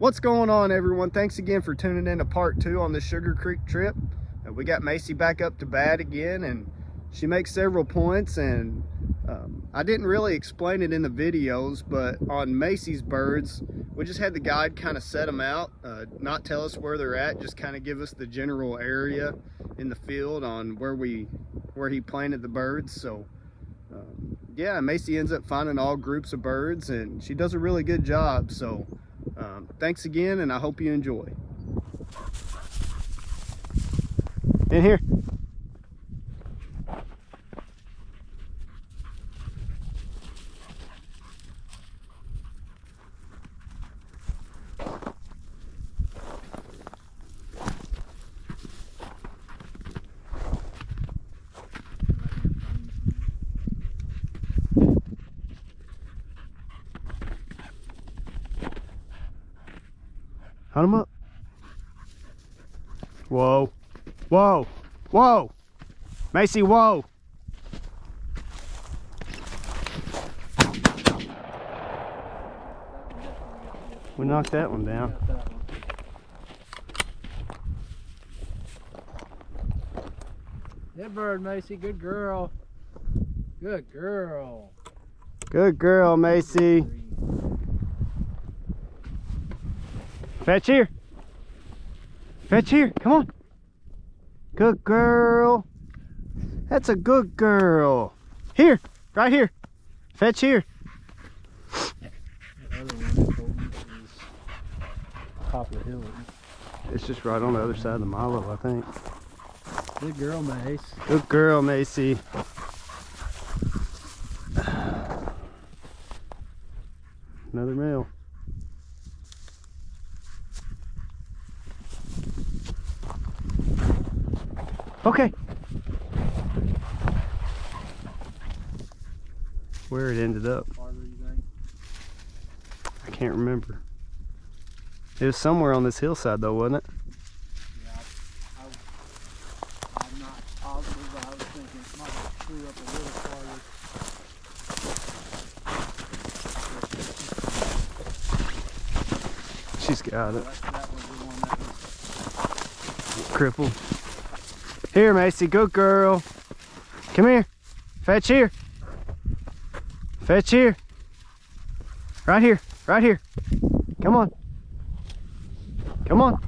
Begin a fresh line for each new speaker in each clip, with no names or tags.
What's going on, everyone? Thanks again for tuning in to part 2 on the Sugar Creek trip. We got Macy back up to bat again, and she makes several points. And I didn't really explain it in the videos, but on Macy's birds, we just had the guide kind of set them out, not tell us where they're at, just kind of give us the general area in the field on where he planted the birds. So yeah, Macy ends up finding all groups of birds, and she does a really good job. So thanks again, and I hope you enjoy. In here. Hunt him up. Whoa. Whoa. Whoa. Macy, whoa. We knocked that one down.
Good bird, Macy. Good girl. Good girl.
Good girl, Macy. Fetch here. Fetch here. Come on. Good girl. That's a good girl. Here. Right here. Fetch here.
The other one is top of the hill.
It's just right on the other side of the milo, I think.
Good girl, Mace.
Good girl, Macy. Another male. Okay. Where it ended up, I can't remember. It was somewhere on this hillside though, wasn't it?
Yeah, I'm not positive, but I was thinking it might have flew up a little farther.
She's got it.
That was the one that was
Crippled. Here, Macy, good girl. Come here. Fetch here. Fetch here. Right here. Right here. Come on. Come on.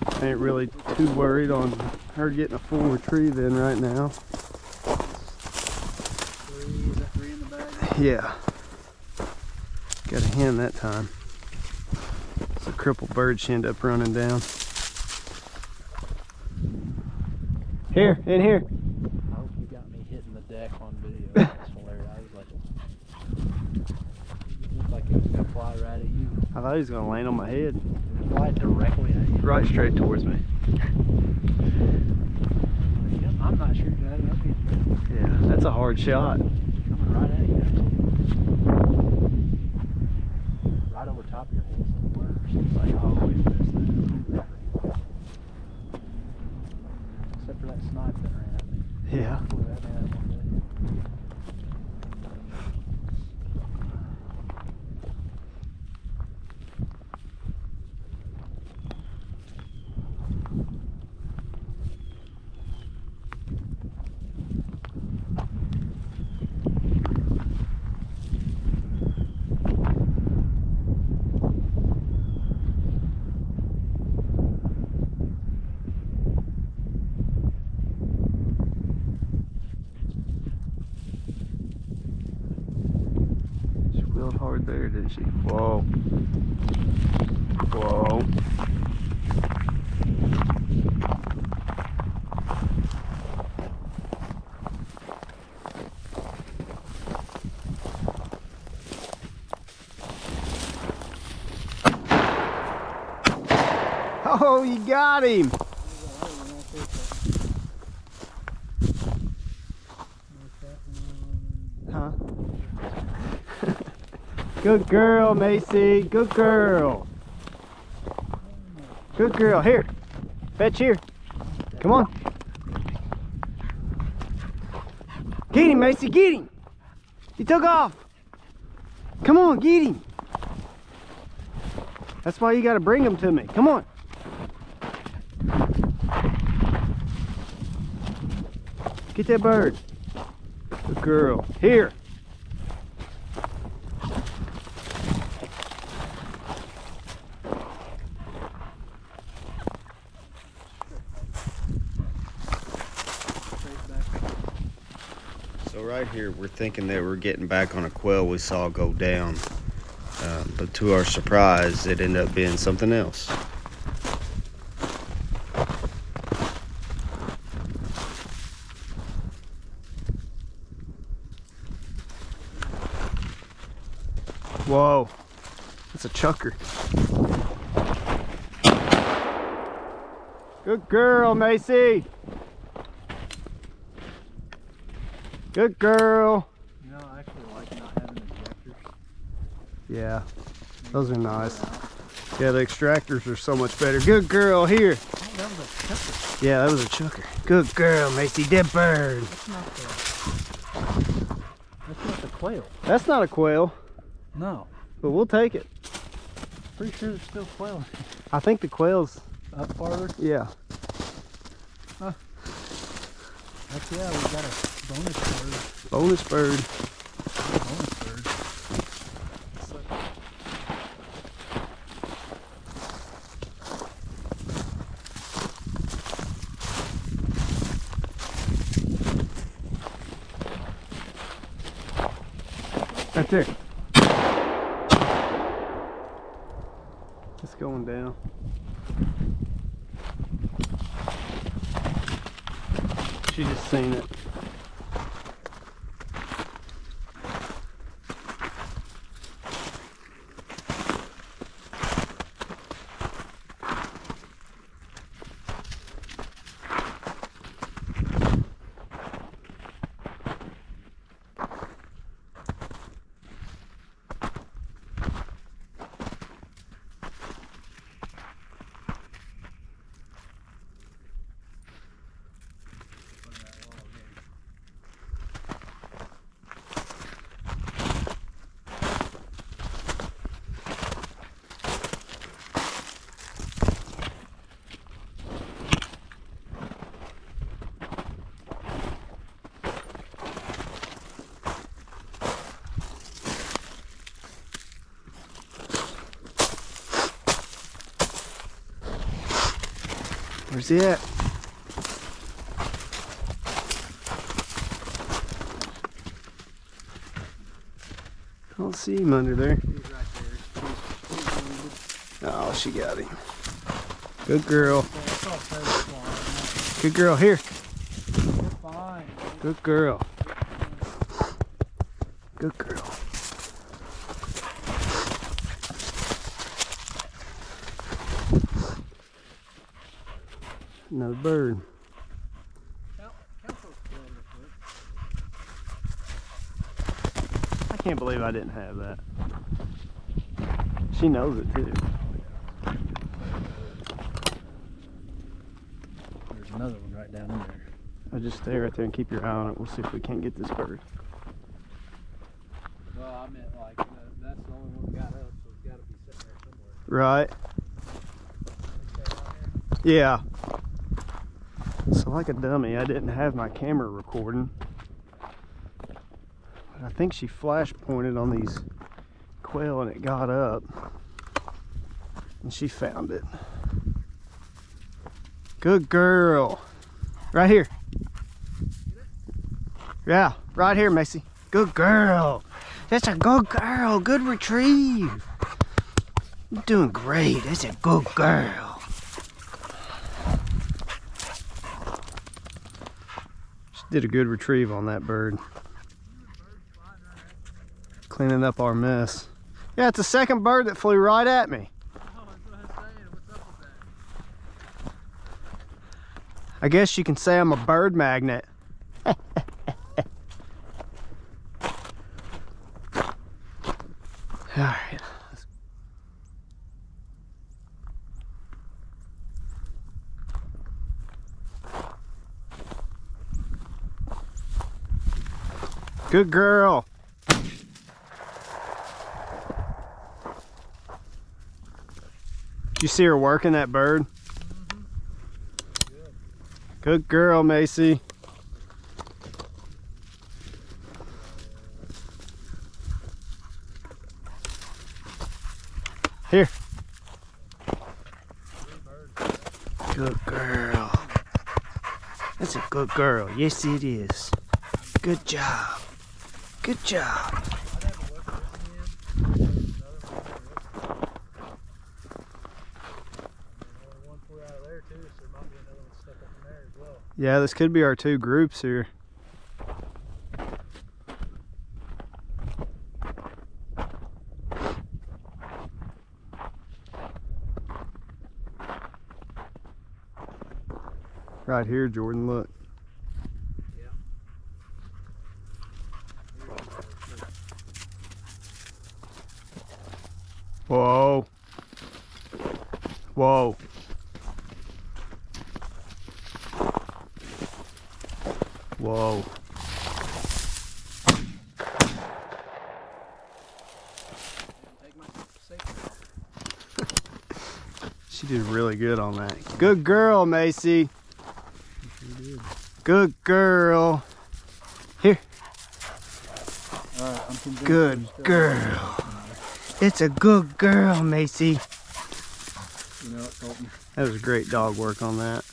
I ain't really too worried on her getting a full retrieve in right now.
three. Is that 3 in the bag?
Yeah. Got a hen that time. It's a crippled bird she ended up running down. Here, in here.
I hope you got me hitting the deck on video. That's hilarious. I was like, it looked like it was going to fly right at you.
I thought he was gonna land on my head.
Fly directly at you.
Right straight towards me.
I'm not sure that.
Yeah, that's a hard shot.
Coming right at you. Right over top of your head. It's like, I always miss that. Except for that snipe that ran at me.
Yeah.
Flew at me that one day.
Hard there, didn't she? Whoa. Whoa. Oh, you got him. Huh? Good girl, Macy. Good girl. Good girl. Here. Fetch here. Come on. Get him, Macy. Get him. He took off. Come on, get him. That's why you got to bring him to me. Come on. Get that bird. Good girl. Here. So right here, we're thinking that we're getting back on a quail we saw go down. But to our surprise, it ended up being something else. Whoa, that's a chucker. Good girl, Macy. Good girl.
You know, I actually like not having injectors.
Yeah, those are nice. Yeah, the extractors are so much better. Good girl, here.
Oh, that was a chucker.
Yeah, that was a chucker. Good girl, Macy. Dead bird.
That's not the quail.
That's not a quail,
No.
but we'll take it.
Pretty sure there's still quail
I think the quail's,
up farther.
yeah.
That's, yeah, we got a bonus bird.
Bonus bird.
Bonus bird.
Right there. It's going down. She just seen it. Where's he at? I don't see him under there.
He's right there.
Oh, she got him. Good girl.
It's all fine.
Good girl. Here.
You're fine.
Good girl. Good girl. Another bird. I can't believe I didn't have that. She knows it too.
There's another one right down in there.
I'll just stay right there and keep your eye on it. We'll see if we can't get this bird.
Well, I meant like that's the only one we got up, so it's got to be sitting there somewhere.
Right. Yeah. So like a dummy, I didn't have my camera recording. But I think she flash pointed on these quail and it got up. And she found it. Good girl. Right here. Yeah, right here, Macy. Good girl. That's a good girl. Good retrieve. You're doing great. That's a good girl. She did a good retrieve on that bird. Cleaning up our mess. Yeah, it's the second bird that flew right at me. I guess you can say I'm a bird magnet. All right. Good girl. you see her working that bird? Good girl, Macy. Here. Good girl. That's a good girl. Yes, it is. Good job. Good job. Yeah, this could be our two groups here. Right here, Jordan, look. Whoa. Whoa. Whoa. She did really good on that. Good girl, Macy. Good girl. Here. Good girl. It's a good girl, Macy. That was great dog work on that.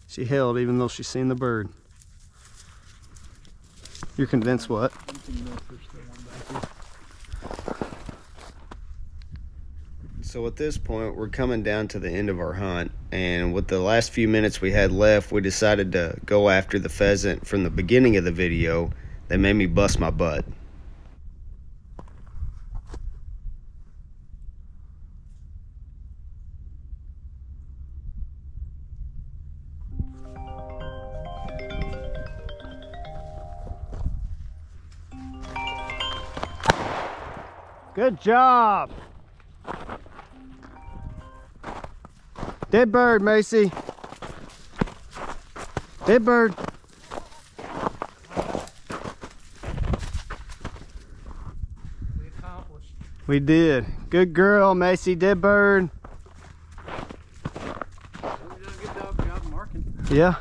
She held even though she's seen the bird. You're convinced what? So at this point, we're coming down to the end of our hunt, and with the last few minutes we had left, we decided to go after the pheasant from the beginning of the video that made me bust my butt. Good job. Dead bird, Macy. Dead bird.
We accomplished.
We did. Good girl, Macy. Dead bird.
We did a good job marking.
Yeah.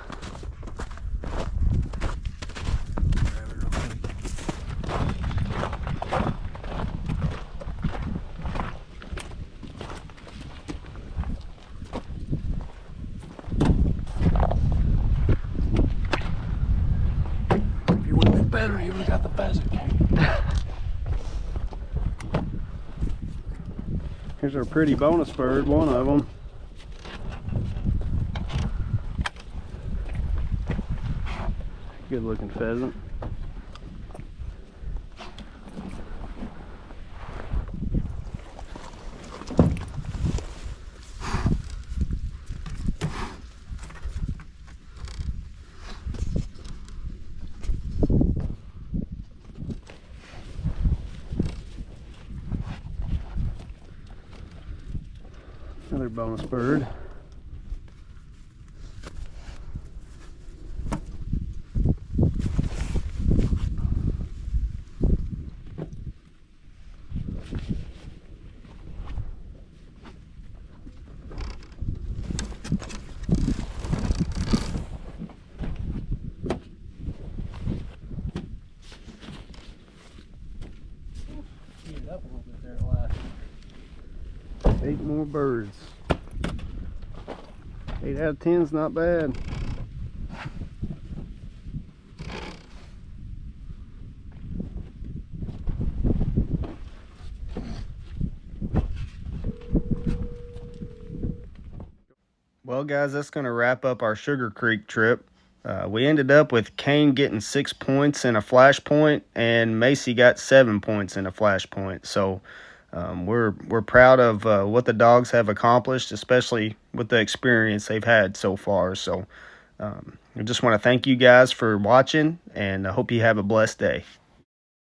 Better, you would have got the pheasant.
Here's our pretty bonus bird, one of them. Good looking pheasant. Another bonus bird.
Heated up a little bit there at last.
8 more birds. 8 out of 10 is not bad. Well guys, that's going to wrap up our Sugar Creek trip. We ended up with Kane getting 6 points in a flash point, and Macy got 7 points in a flash point. So we're proud of what the dogs have accomplished, especially with the experience they've had so far. So I just want to thank you guys for watching, and I hope you have a blessed day.